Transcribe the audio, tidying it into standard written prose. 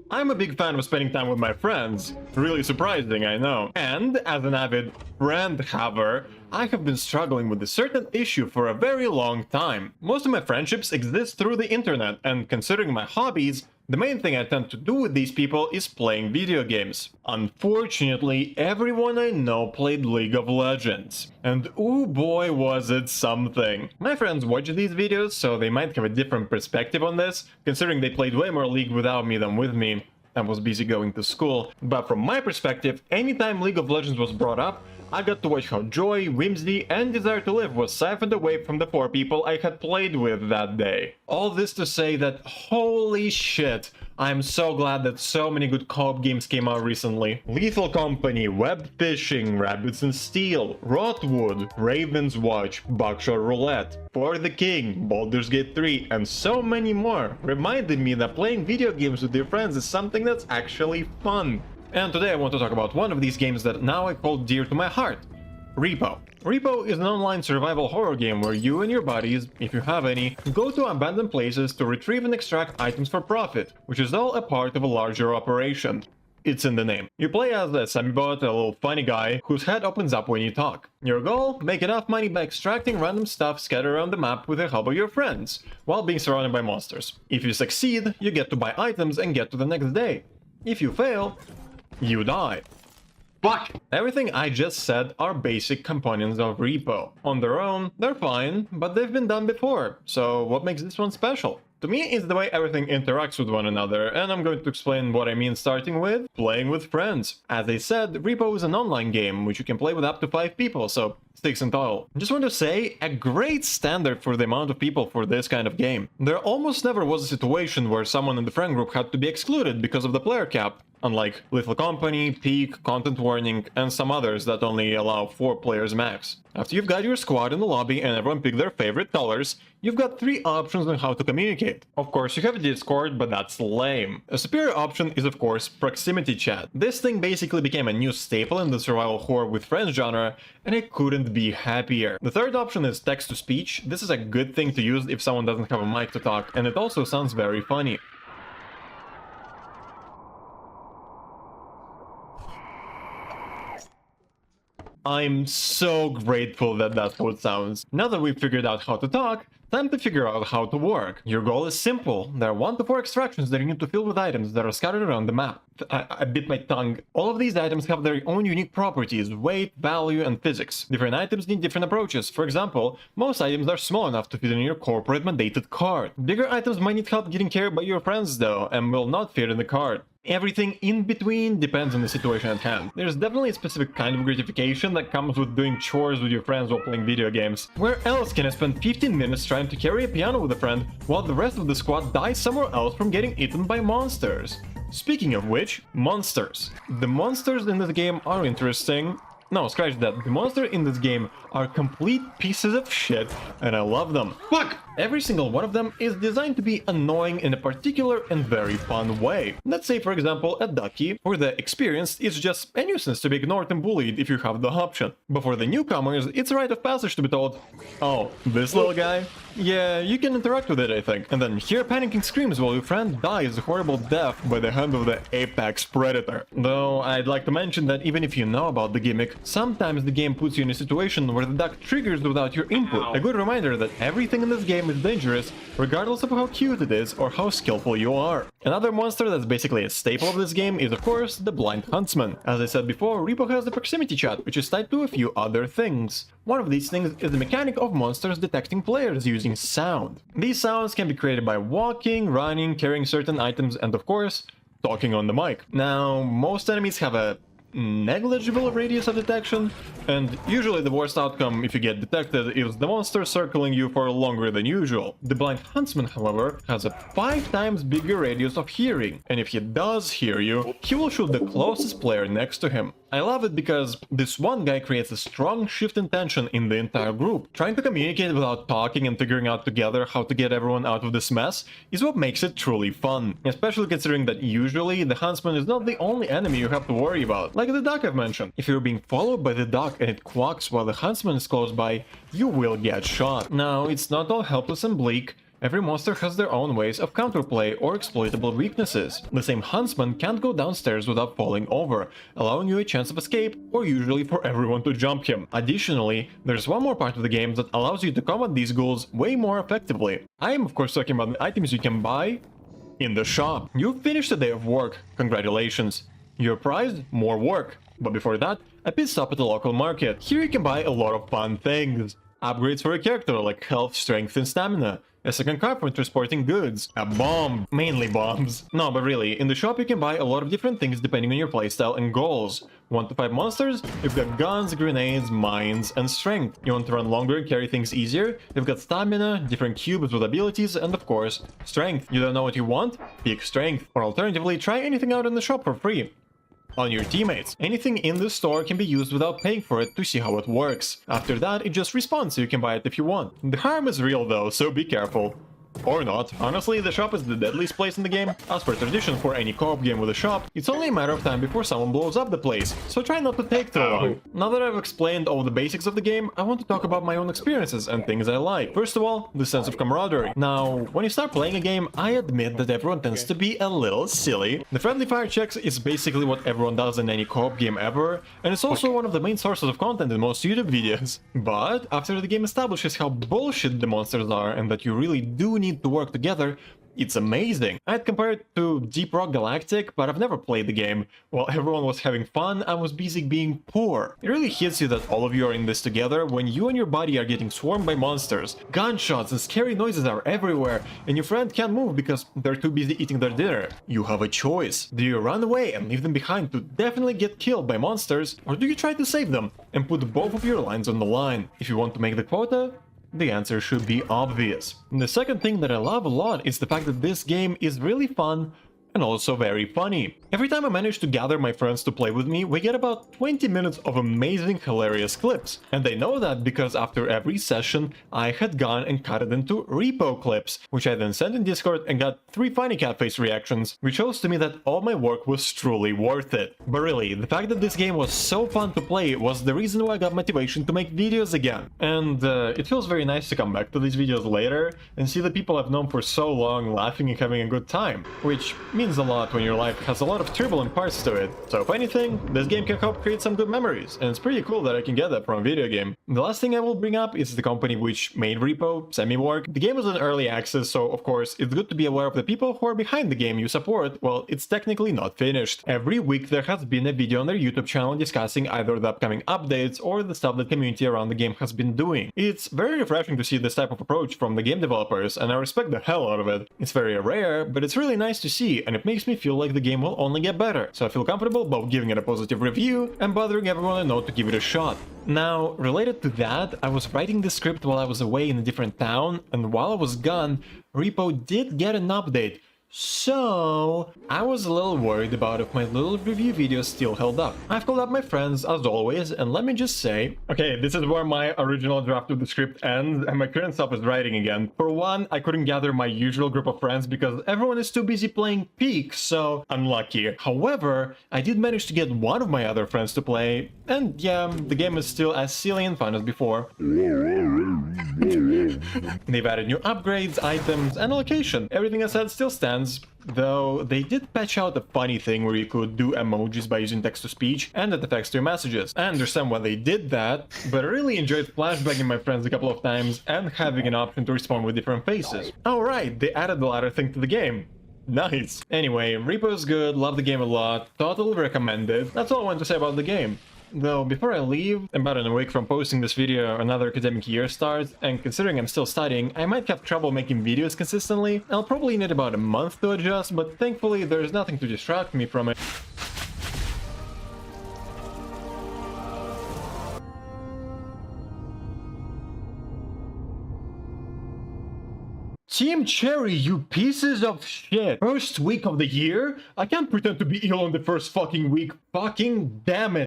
I'm a big fan of spending time with my friends. Really surprising, I know. And as an avid friend haver, I have been struggling with a certain issue for a very long time. Most of my friendships exist through the internet, and considering my hobbies, the main thing I tend to do with these people is playing video games. Unfortunately, everyone I know played League of Legends. And ooh boy was it something. My friends watch these videos, so they might have a different perspective on this, considering they played way more League without me than with me. I was busy going to school. But from my perspective, anytime League of Legends was brought up, I got to watch how joy, whimsy, and desire to live was siphoned away from the 4 people I had played with that day. All this to say that, holy shit, I'm so glad that so many good co-op games came out recently. Lethal Company, Web Fishing, Rabbits in Steel, Rotwood, Raven's Watch, Buckshot Roulette, For the King, Baldur's Gate 3, and so many more reminded me that playing video games with your friends is something that's actually fun. And today I want to talk about one of these games that now I hold dear to my heart, R.E.P.O. R.E.P.O is an online survival horror game where you and your buddies, if you have any, go to abandoned places to retrieve and extract items for profit, which is all a part of a larger operation. It's in the name. You play as a semi-bot, a little funny guy, whose head opens up when you talk. Your goal? Make enough money by extracting random stuff scattered around the map with the help of your friends, while being surrounded by monsters. If you succeed, you get to buy items and get to the next day. If you fail, you die. Fuck! Everything I just said are basic components of R.E.P.O. On their own, they're fine, but they've been done before, so what makes this one special? To me, it's the way everything interacts with one another, and I'm going to explain what I mean starting with playing with friends. As I said, R.E.P.O is an online game, which you can play with up to 5 people, so 6 in total. Just want to say, a great standard for the amount of people for this kind of game. There almost never was a situation where someone in the friend group had to be excluded because of the player cap, unlike Lethal Company, Peak, Content Warning, and some others that only allow 4 players max. After you've got your squad in the lobby and everyone picked their favorite colors, you've got 3 options on how to communicate. Of course, you have Discord, but that's lame. A superior option is of course proximity chat. This thing basically became a new staple in the survival horror with friends genre, and I couldn't be happier. The third option is text-to-speech. This is a good thing to use if someone doesn't have a mic to talk, and it also sounds very funny. I'm so grateful that that's how it sounds. Now that we've figured out how to talk, time to figure out how to work. Your goal is simple. There are 1 to 4 extractions that you need to fill with items that are scattered around the map. I bit my tongue. All of these items have their own unique properties, weight, value, and physics. Different items need different approaches. For example, most items are small enough to fit in your corporate mandated cart. Bigger items might need help getting carried by your friends though, and will not fit in the cart. Everything in between depends on the situation at hand. There's definitely a specific kind of gratification that comes with doing chores with your friends while playing video games. Where else can I spend 15 minutes trying to carry a piano with a friend while the rest of the squad dies somewhere else from getting eaten by monsters? Speaking of which, monsters. The monsters in this game are interesting. No, scratch that. The monsters in this game are complete pieces of shit, and I love them. Fuck! Every single one of them is designed to be annoying in a particular and very fun way. Let's say, for example, a ducky. For the experienced, it's just a nuisance to be ignored and bullied if you have the option. But for the newcomers, it's a rite of passage to be told, oh, this little guy? Yeah, you can interact with it, I think. And then hear panicking screams while your friend dies a horrible death by the hand of the apex predator. Though, I'd like to mention that even if you know about the gimmick, sometimes the game puts you in a situation where the duck triggers without your input. A good reminder that everything in this game is dangerous, regardless of how cute it is or how skillful you are. Another monster that's basically a staple of this game is of course the Blind Huntsman. As I said before, R.E.P.O has the proximity chat, which is tied to a few other things. One of these things is the mechanic of monsters detecting players using sound. These sounds can be created by walking, running, carrying certain items, and of course, talking on the mic. Now, most enemies have a negligible radius of detection, and usually the worst outcome if you get detected is the monster circling you for longer than usual. The Blind Huntsman, however, has a 5 times bigger radius of hearing, and if he does hear you, he will shoot the closest player next to him. I love it because this one guy creates a strong shift in tension in the entire group. Trying to communicate without talking and figuring out together how to get everyone out of this mess is what makes it truly fun, especially considering that usually the Huntsman is not the only enemy you have to worry about, like the duck I've mentioned. If you're being followed by the duck and it quacks while the Huntsman is close by, you will get shot. Now, it's not all helpless and bleak. Every monster has their own ways of counterplay or exploitable weaknesses. The same huntsman can't go downstairs without falling over, allowing you a chance of escape, or usually for everyone to jump him. Additionally, there's one more part of the game that allows you to combat these ghouls way more effectively. I am of course talking about the items you can buy in the shop. You've finished a day of work, congratulations. Your prize? More work. But before that, a pit stop at the local market. Here you can buy a lot of fun things. Upgrades for a character like health, strength and stamina. A second car for transporting goods. A bomb. Mainly bombs. No, but really, in the shop you can buy a lot of different things depending on your playstyle and goals. 1 to 5 monsters? You've got guns, grenades, mines, and strength. You want to run longer and carry things easier? You've got stamina, different cubes with abilities, and of course, strength. You don't know what you want? Pick strength. Or alternatively, try anything out in the shop for free. On your teammates. Anything in the store can be used without paying for it to see how it works. After that, it just respawns so you can buy it if you want. The harm is real though, so be careful. Or not. Honestly, the shop is the deadliest place in the game. As per tradition for any co-op game with a shop, it's only a matter of time before someone blows up the place, so try not to take too long. Now that I've explained all the basics of the game, I want to talk about my own experiences and things I like. First of all, the sense of camaraderie. Now, when you start playing a game, I admit that everyone tends to be a little silly. The friendly fire checks is basically what everyone does in any co-op game ever, and it's also one of the main sources of content in most YouTube videos. But after the game establishes how bullshit the monsters are and that you really do need to work together, it's amazing. I'd compare it to Deep Rock Galactic, but I've never played the game. While everyone was having fun, I was busy being poor. It really hits you that all of you are in this together when you and your buddy are getting swarmed by monsters. Gunshots and scary noises are everywhere, and your friend can't move because they're too busy eating their dinner. You have a choice. Do you run away and leave them behind to definitely get killed by monsters, or do you try to save them and put both of your lines on the line? If you want to make the quota, the answer should be obvious. The second thing that I love a lot is the fact that this game is really fun and also very funny. Every time I manage to gather my friends to play with me, we get about 20 minutes of amazing, hilarious clips. And they know that because after every session, I had gone and cut it into R.E.P.O clips, which I then sent in Discord and got 3 funny cat face reactions, which shows to me that all my work was truly worth it. But really, the fact that this game was so fun to play was the reason why I got motivation to make videos again. And it feels very nice to come back to these videos later and see the people I've known for so long laughing and having a good time, which means a lot when your life has a lot of turbulent parts to it. So if anything, this game can help create some good memories, and it's pretty cool that I can get that from a video game. The last thing I will bring up is the company which made R.E.P.O, Semi-Work. The game was in early access, so of course it's good to be aware of the people who are behind the game you support. Well, it's technically not finished. Every week there has been a video on their YouTube channel discussing either the upcoming updates or the stuff the community around the game has been doing. It's very refreshing to see this type of approach from the game developers, and I respect the hell out of it. It's very rare, but it's really nice to see, and it makes me feel like the game will only get better, so I feel comfortable both giving it a positive review and bothering everyone I know to give it a shot. Now, related to that, I was writing the script while I was away in a different town, and while I was gone, R.E.P.O did get an update. So, I was a little worried about if my little review video still held up. I've called up my friends as always, and let me just say, okay, this is where my original draft of the script ends and my current self is writing again. For one, I couldn't gather my usual group of friends because everyone is too busy playing Peak, so unlucky. However, I did manage to get one of my other friends to play, and yeah, the game is still as silly and fun as before. They've added new upgrades, items, and a location. Everything I said still stands, though they did patch out a funny thing where you could do emojis by using text-to-speech and add effects to your messages. I understand why they did that, but I really enjoyed flashbacking my friends a couple of times and having an option to respond with different faces. Alright, they added the latter thing to the game. Nice. Anyway, R.E.P.O is good, love the game a lot, totally recommend it. That's all I want to say about the game. Though, before I leave, about in a week from posting this video, another academic year starts, and considering I'm still studying, I might have trouble making videos consistently. I'll probably need about a month to adjust, but thankfully there's nothing to distract me from it. Team Cherry, you pieces of shit. First week of the year? I can't pretend to be ill on the first fucking week. Fucking damn it.